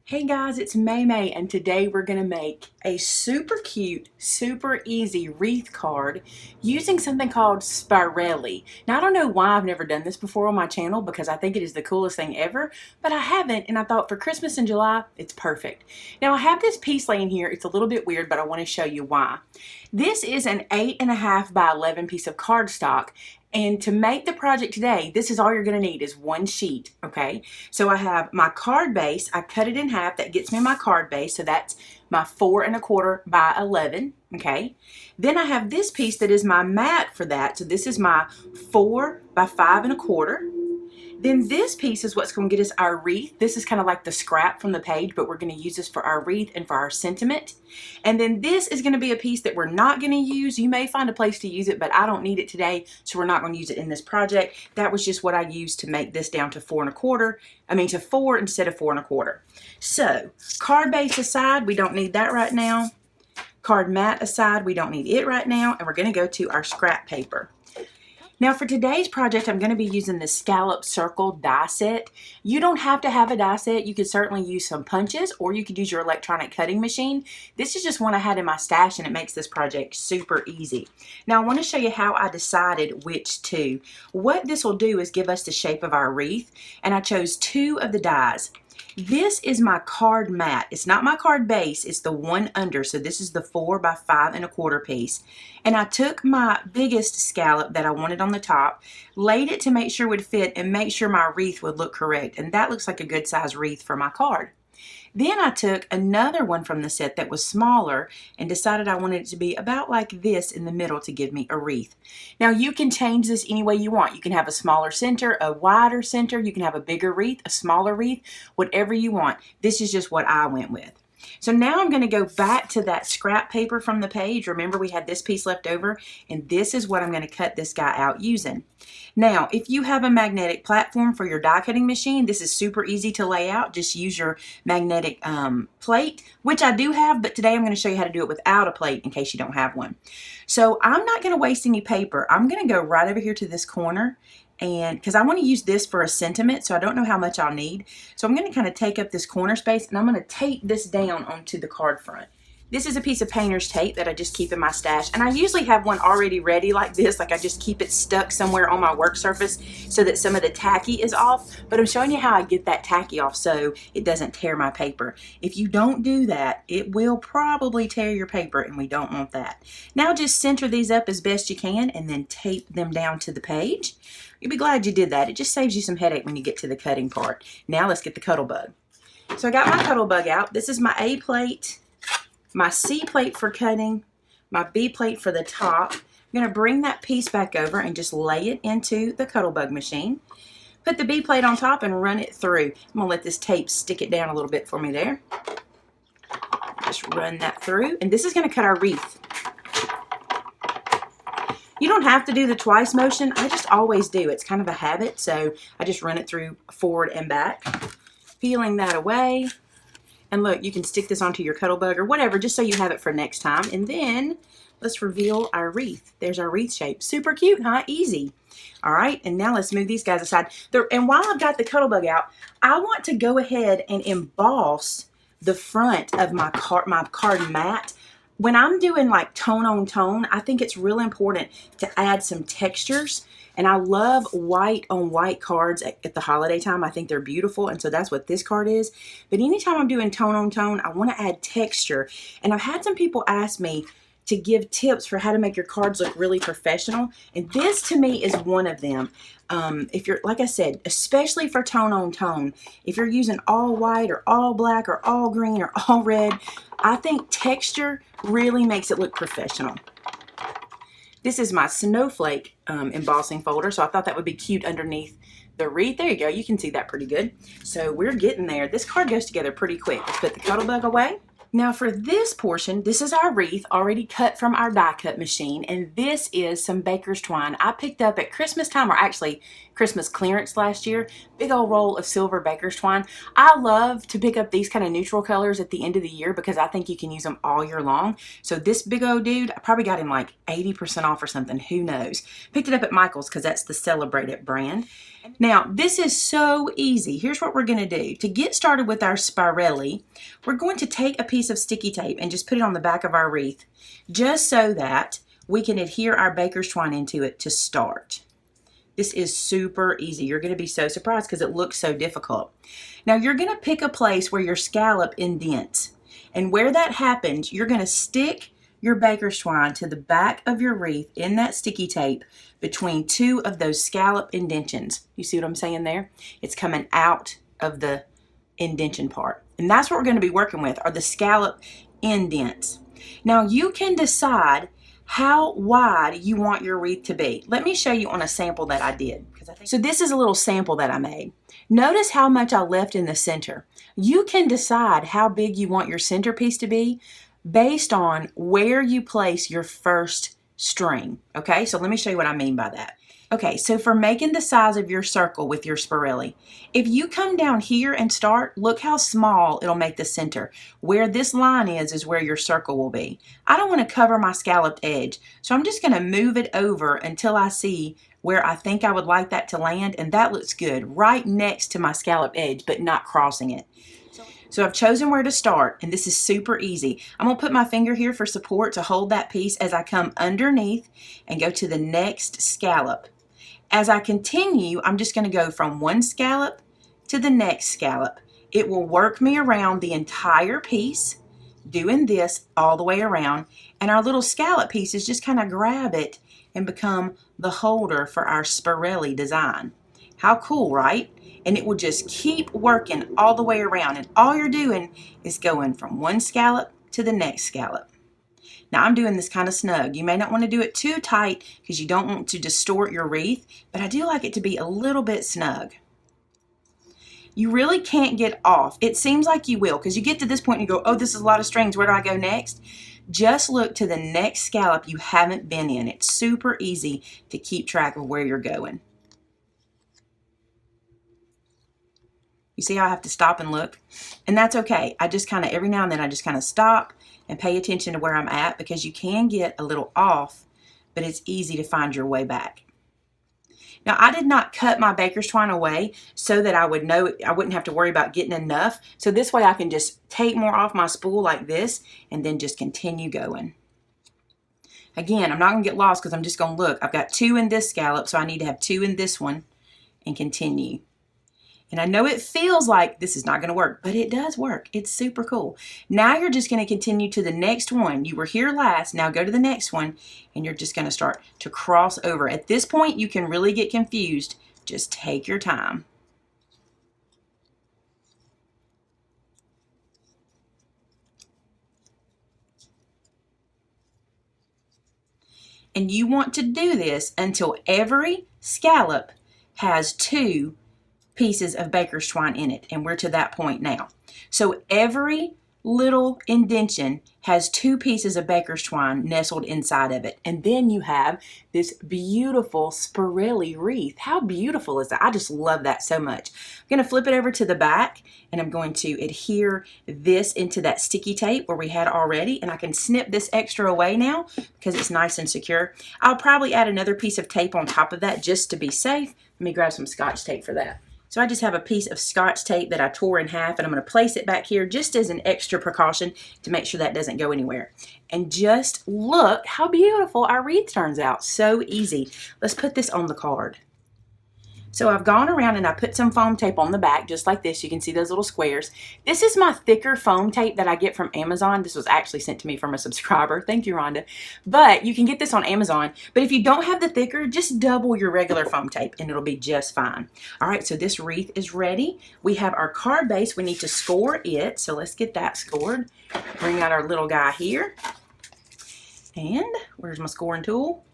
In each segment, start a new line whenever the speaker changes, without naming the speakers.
Hey guys, it's Maymay, and today we're going to make a super cute, super easy wreath card using something called Spirelli. Now I don't know why I've never done this before on my channel because I think it is the coolest thing ever, but I haven't, and I thought for Christmas in July, it's perfect. Now I have this piece laying here. It's a little bit weird, but I want to show you why. This is an 8.5 by 11 piece of cardstock. And to make the project today, this is all you're going to need is one sheet, okay? So I have my card base. I cut it in half. That gets me my card base. So that's my 4.25 by 11, okay? Then I have this piece that is my mat for that. So this is my 4 by 5.25. Then this piece is what's going to get us our wreath. This is kind of like the scrap from the page, but we're going to use this for our wreath and for our sentiment. And then this is going to be a piece that we're not going to use. You may find a place to use it, but I don't need it today, so we're not going to use it in this project. That was just what I used to make this down to 4.25. I mean to 4 instead of 4.25. So card base aside, we don't need that right now. Card mat aside, we don't need it right now. And we're going to go to our scrap paper. Now for today's project, I'm going to be using the scallop circle die set. You don't have to have a die set. You could certainly use some punches, or you could use your electronic cutting machine. This is just one I had in my stash, and it makes this project super easy. Now I want to show you how I decided which two. What this will do is give us the shape of our wreath, and I chose two of the dies. This is my card mat. It's not my card base, it's the one under. So this is the 4 by 5.25 piece. And I took my biggest scallop that I wanted on the top, laid it to make sure it would fit and make sure my wreath would look correct. And that looks like a good size wreath for my card. Then I took another one from the set that was smaller and decided I wanted it to be about like this in the middle to give me a wreath. Now you can change this any way you want. You can have a smaller center, a wider center, you can have a bigger wreath, a smaller wreath, whatever you want. This is just what I went with. So now I'm going to go back to that scrap paper from the page. Remember we had this piece left over, and this is what I'm going to cut this guy out using. Now if you have a magnetic platform for your die cutting machine, this is super easy to lay out. Just use your magnetic plate, which I do have, but today I'm going to show you how to do it without a plate in case you don't have one. So I'm not going to waste any paper. I'm going to go right over here to this corner, and because I want to use this for a sentiment, so I don't know how much I'll need. So I'm going to kind of take up this corner space, and I'm going to tape this down onto the card front. This is a piece of painter's tape that I just keep in my stash, and I usually have one already ready like this, like I just keep it stuck somewhere on my work surface so that some of the tacky is off, but I'm showing you how I get that tacky off so it doesn't tear my paper. If you don't do that, it will probably tear your paper, and we don't want that. Now just center these up as best you can and then tape them down to the page. You'll be glad you did that. It just saves you some headache when you get to the cutting part. Now let's get the cuttle bug. So I got my cuttle bug out. This is my A plate, my C plate for cutting, my B plate for the top. I'm going to bring that piece back over and just lay it into the cuttle bug machine. Put the B plate on top and run it through. I'm going to let this tape stick it down a little bit for me there. Just run that through. And this is going to cut our wreath. You don't have to do the twice motion. I just always do. It's kind of a habit, so I just run it through forward and back. Peeling that away. And look, you can stick this onto your cuttle bug or whatever, just so you have it for next time. And then let's reveal our wreath. There's our wreath shape. Super cute, huh? Easy. All right, and now let's move these guys aside. And while I've got the cuttle bug out, I want to go ahead and emboss the front of my card mat. When I'm doing like tone on tone, I think it's real important to add some textures. And I love white on white cards at the holiday time. I think they're beautiful, and so that's what this card is. But anytime I'm doing tone on tone, I want to add texture. And I've had some people ask me to give tips for how to make your cards look really professional. And this to me is one of them. If you're, like I said, especially for tone on tone, if you're using all white or all black or all green or all red, I think texture really makes it look professional. This is my snowflake embossing folder, so I thought that would be cute underneath the wreath. There you go. You can see that pretty good. So we're getting there. This card goes together pretty quick. Let's put the cuttle bug away. Now for this portion, this is our wreath already cut from our die cut machine, and this is some baker's twine I picked up at Christmas time, or actually Christmas clearance last year. Big old roll of silver baker's twine. I love to pick up these kind of neutral colors at the end of the year because I think you can use them all year long. So this big old dude, I probably got him like 80% off or something, who knows. Picked it up at Michael's because that's the Celebrate It brand. Now, this is so easy. Here's what we're going to do. To get started with our Spirelli, we're going to take a piece of sticky tape and just put it on the back of our wreath, just so that we can adhere our baker's twine into it to start. This is super easy. You're going to be so surprised because it looks so difficult. Now, you're going to pick a place where your scallop indents. And where that happens, you're going to stick your baker's twine to the back of your wreath in that sticky tape between two of those scallop indentions. You see what I'm saying there? It's coming out of the indention part. And that's what we're going to be working with, are the scallop indents. Now you can decide how wide you want your wreath to be. Let me show you on a sample that I did. So this is a little sample that I made. Notice how much I left in the center. You can decide how big you want your centerpiece to be based on where you place your first string. Okay, so let me show you what I mean by that. Okay, so for making the size of your circle with your Spirelli, if you come down here and start, look how small it'll make the center. Where this line is where your circle will be. I don't want to cover my scalloped edge, so I'm just going to move it over until I see where I think I would like that to land, and that looks good, right next to my scalloped edge, but not crossing it. So I've chosen where to start, and this is super easy. I'm going to put my finger here for support to hold that piece as I come underneath and go to the next scallop. As I continue, I'm just going to go from one scallop to the next scallop. It will work me around the entire piece, doing this all the way around, and our little scallop pieces just kind of grab it and become the holder for our Spirelli design. How cool, right? And it will just keep working all the way around, and all you're doing is going from one scallop to the next scallop. Now I'm doing this kind of snug. You may not want to do it too tight because you don't want to distort your wreath, but I do like it to be a little bit snug. You really can't get off. It seems like you will because you get to this point and you go, oh, this is a lot of strings. Where do I go next? Just look to the next scallop you haven't been in. It's super easy to keep track of where you're going. You see how I have to stop and look? And that's okay. I just kind of, every now and then, I just kind of stop and pay attention to where I'm at, because you can get a little off, but it's easy to find your way back. Now, I did not cut my baker's twine away so that I would know I wouldn't have to worry about getting enough. So this way I can just take more off my spool like this and then just continue going. Again, I'm not going to get lost because I'm just going to look. I've got 2 in this scallop, so I need to have 2 in this one and continue. And I know it feels like this is not going to work, but it does work. It's super cool. Now you're just going to continue to the next one. You were here last. Now go to the next one, and you're just going to start to cross over. At this point, you can really get confused. Just take your time. And you want to do this until every scallop has 2 pieces of baker's twine in it, and we're to that point now. So every little indention has 2 pieces of baker's twine nestled inside of it, and then you have this beautiful Spirelli wreath. How beautiful is that? I just love that so much. I'm going to flip it over to the back, and I'm going to adhere this into that sticky tape where we had already, and I can snip this extra away now because it's nice and secure. I'll probably add another piece of tape on top of that just to be safe. Let me grab some Scotch tape for that. So I just have a piece of Scotch tape that I tore in half, and I'm going to place it back here just as an extra precaution to make sure that doesn't go anywhere. And just look how beautiful our wreath turns out. So easy. Let's put this on the card. So I've gone around and I put some foam tape on the back just like this. You can see those little squares. This is my thicker foam tape that I get from Amazon. This was actually sent to me from a subscriber. Thank you, Rhonda. But you can get this on Amazon. But if you don't have the thicker, just double your regular foam tape and it'll be just fine. All right, so this wreath is ready. We have our card base. We need to score it. So let's get that scored. Bring out our little guy here. And where's my scoring tool?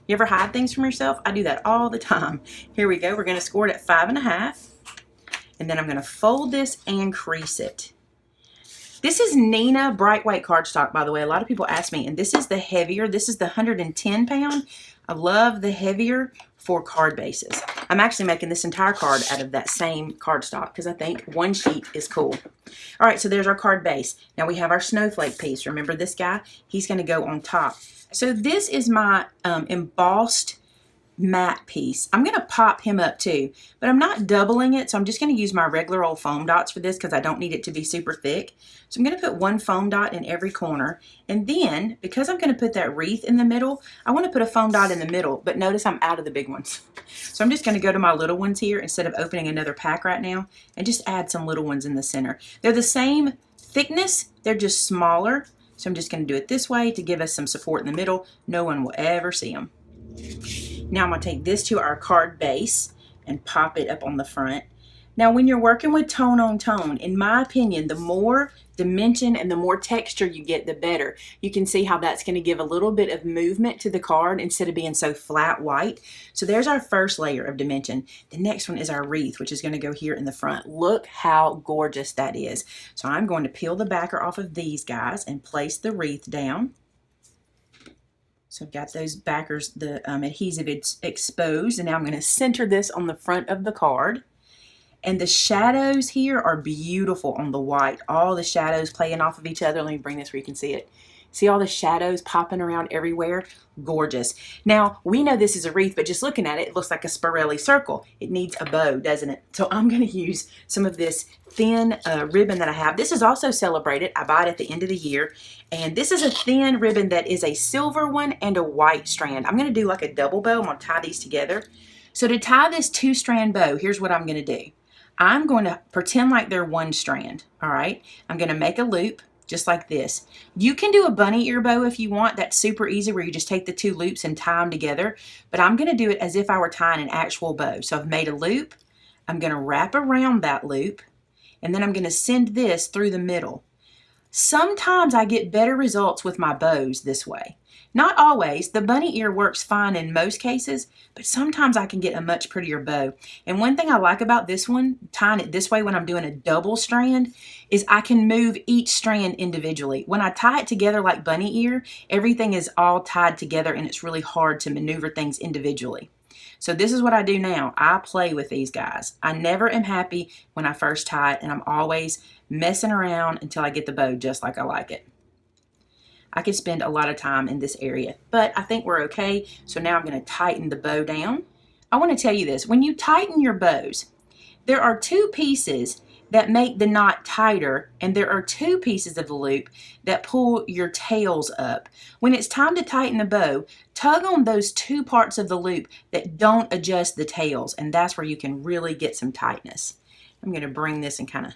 You ever hide things from yourself? I do that all the time. Here we go. We're going to score it at 5.5. And then I'm going to fold this and crease it. This is Nina Bright White cardstock, by the way. A lot of people ask me, and this is the heavier. This is the 110 pound. I love the heavier for card bases. I'm actually making this entire card out of that same cardstock because I think one sheet is cool. All right, so there's our card base. Now we have our snowflake piece. Remember this guy? He's going to go on top. So this is my embossed matte piece. I'm going to pop him up too, but I'm not doubling it, so I'm just going to use my regular old foam dots for this because I don't need it to be super thick. So I'm going to put one foam dot in every corner, and then because I'm going to put that wreath in the middle, I want to put a foam dot in the middle, but notice I'm out of the big ones. So I'm just going to go to my little ones here instead of opening another pack right now and just add some little ones in the center. They're the same thickness, they're just smaller. So I'm just going to do it this way to give us some support in the middle. No one will ever see them. Now I'm going to take this to our card base and pop it up on the front. Now when you're working with tone on tone, in my opinion, the more dimension and the more texture you get, the better. You can see how that's going to give a little bit of movement to the card instead of being so flat white. So there's our first layer of dimension. The next one is our wreath, which is going to go here in the front. Look how gorgeous that is. So I'm going to peel the backer off of these guys and place the wreath down. So I've got those backers, the adhesive exposed, and now I'm going to center this on the front of the card. And the shadows here are beautiful on the white. All the shadows playing off of each other. Let me bring this where you can see it. See all the shadows popping around everywhere? Gorgeous. Now, we know this is a wreath, but just looking at it, it looks like a Spirelli circle. It needs a bow, doesn't it? So I'm going to use some of this thin ribbon that I have. This is also celebrated. I buy it at the end of the year. And this is a thin ribbon that is a silver one and a white strand. I'm going to do like a double bow. I'm going to tie these together. So to tie this 2-strand bow, here's what I'm going to do. I'm going to pretend like they're one strand, all right? I'm going to make a loop just like this. You can do a bunny ear bow if you want. That's super easy where you just take the 2 loops and tie them together. But I'm going to do it as if I were tying an actual bow. So I've made a loop. I'm going to wrap around that loop, and then I'm going to send this through the middle. Sometimes I get better results with my bows this way. Not always. The bunny ear works fine in most cases, but sometimes I can get a much prettier bow. And one thing I like about this one, tying it this way when I'm doing a double strand, is I can move each strand individually. When I tie it together like bunny ear, everything is all tied together and it's really hard to maneuver things individually. So this is what I do now. I play with these guys. I never am happy when I first tie it, and I'm always messing around until I get the bow just like I like it. I could spend a lot of time in this area, but I think we're okay. So now I'm going to tighten the bow down. I want to tell you this. When you tighten your bows, there are 2 pieces that make the knot tighter, and there are 2 pieces of the loop that pull your tails up. When it's time to tighten the bow, tug on those 2 parts of the loop that don't adjust the tails, and that's where you can really get some tightness. I'm going to bring this and kind of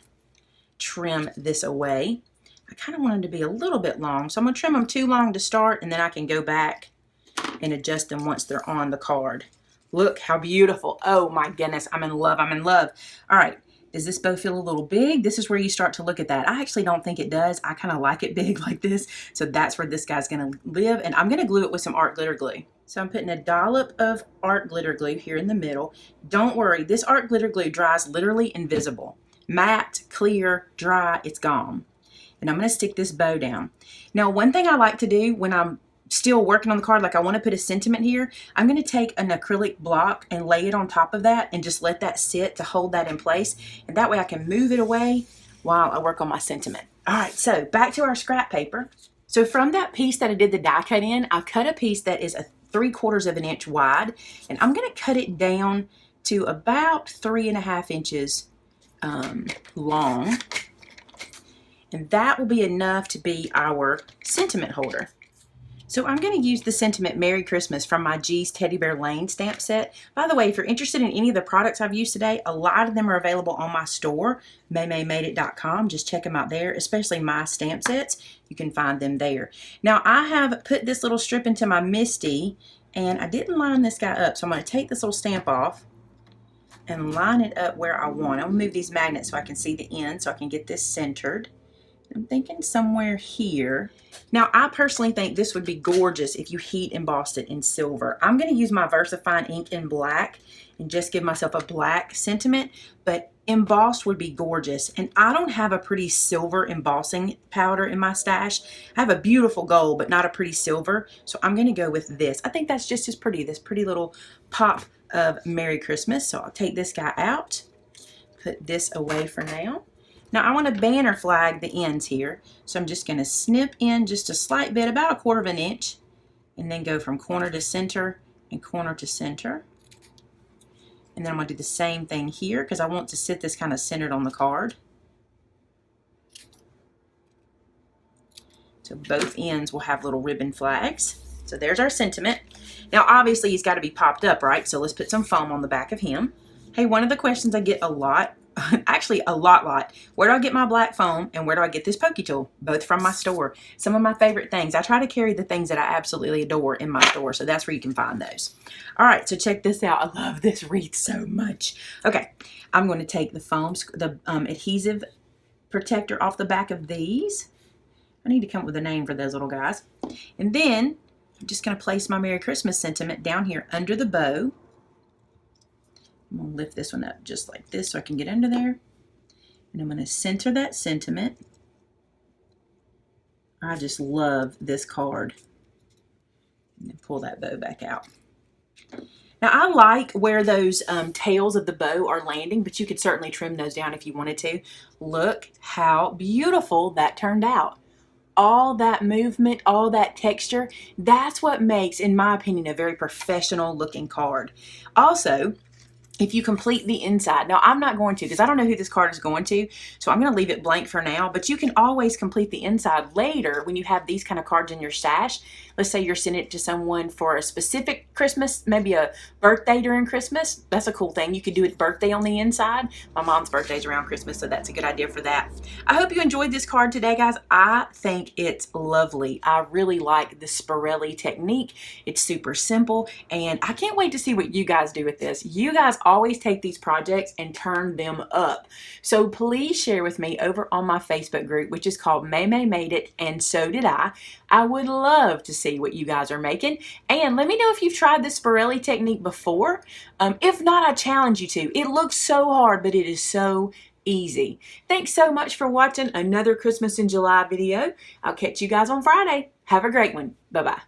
trim this away. I kind of want them to be a little bit long, so I'm going to trim them too long to start, and then I can go back and adjust them once they're on the card. Look how beautiful. Oh my goodness, I'm in love. I'm in love. All right. Does this bow feel a little big? This is where you start to look at that. I actually don't think it does. I kind of like it big like this. So that's where this guy's going to live. And I'm going to glue it with some art glitter glue. So I'm putting a dollop of art glitter glue here in the middle. Don't worry. This art glitter glue dries literally invisible. Matte, clear, dry, it's gone. And I'm going to stick this bow down. Now, one thing I like to do when I'm still working on the card, like I want to put a sentiment here, I'm going to take an acrylic block and lay it on top of that and just let that sit to hold that in place. And that way I can move it away while I work on my sentiment. All right, so back to our scrap paper. So from that piece that I did the die cut in, I cut a piece that is 3/4 of an inch wide, and I'm going to cut it down to about 3.5 inches long. And that will be enough to be our sentiment holder. So I'm going to use the sentiment Merry Christmas from my G's Teddy Bear Lane stamp set. By the way, if you're interested in any of the products I've used today, a lot of them are available on my store, MaymayMadeIt.com. Just check them out there, especially my stamp sets. You can find them there. Now I have put this little strip into my Misty, and I didn't line this guy up. So I'm going to take this little stamp off and line it up where I want. I'll move these magnets so I can see the end so I can get this centered. I'm thinking somewhere here. Now, I personally think this would be gorgeous if you heat embossed it in silver. I'm going to use my VersaFine ink in black and just give myself a black sentiment. But embossed would be gorgeous. And I don't have a pretty silver embossing powder in my stash. I have a beautiful gold, but not a pretty silver. So I'm going to go with this. I think that's just as pretty, this pretty little pop of Merry Christmas. So I'll take this guy out, put this away for now. Now I want to banner flag the ends here. So I'm just going to snip in just a slight bit, about 1/4 of an inch, and then go from corner to center and corner to center. And then I'm going to do the same thing here because I want to sit this kind of centered on the card. So both ends will have little ribbon flags. So there's our sentiment. Now obviously he's got to be popped up, right? So let's put some foam on the back of him. Hey, one of the questions I get a lot, actually a lot, where do I get my black foam and where do I get this pokey tool? Both from my store. Some of my favorite things. I try to carry the things that I absolutely adore in my store, so that's where you can find those. All right, so check this out. I love this wreath so much. Okay, I'm going to take the foam, the adhesive protector off the back of these. I need to come up with a name for those little guys. And then I'm just going to place my Merry Christmas sentiment down here under the bow. I'm going to lift this one up just like this so I can get under there. And I'm going to center that sentiment. I just love this card. And then pull that bow back out. Now I like where those tails of the bow are landing, but you could certainly trim those down if you wanted to. Look how beautiful that turned out. All that movement, all that texture, that's what makes, in my opinion, a very professional looking card. Also, if you complete the inside, now I'm not going to because I don't know who this card is going to, so I'm going to leave it blank for now, but you can always complete the inside later when you have these kind of cards in your stash. Let's say you're sending it to someone for a specific Christmas, maybe a birthday during Christmas. That's a cool thing. You could do it birthday on the inside. My mom's birthday's around Christmas, so that's a good idea for that. I hope you enjoyed this card today, guys. I think it's lovely. I really like the Spirelli technique. It's super simple, and I can't wait to see what you guys do with this. You guys always take these projects and turn them up. So please share with me over on my Facebook group, which is called Maymay Made It, and so did I. I would love to see what you guys are making, and let me know if you've tried this Spirelli technique before. If not, I challenge you to. It looks so hard, but it is so easy. Thanks so much for watching another Christmas in July video. I'll catch you guys on Friday. Have a great one. Bye-bye.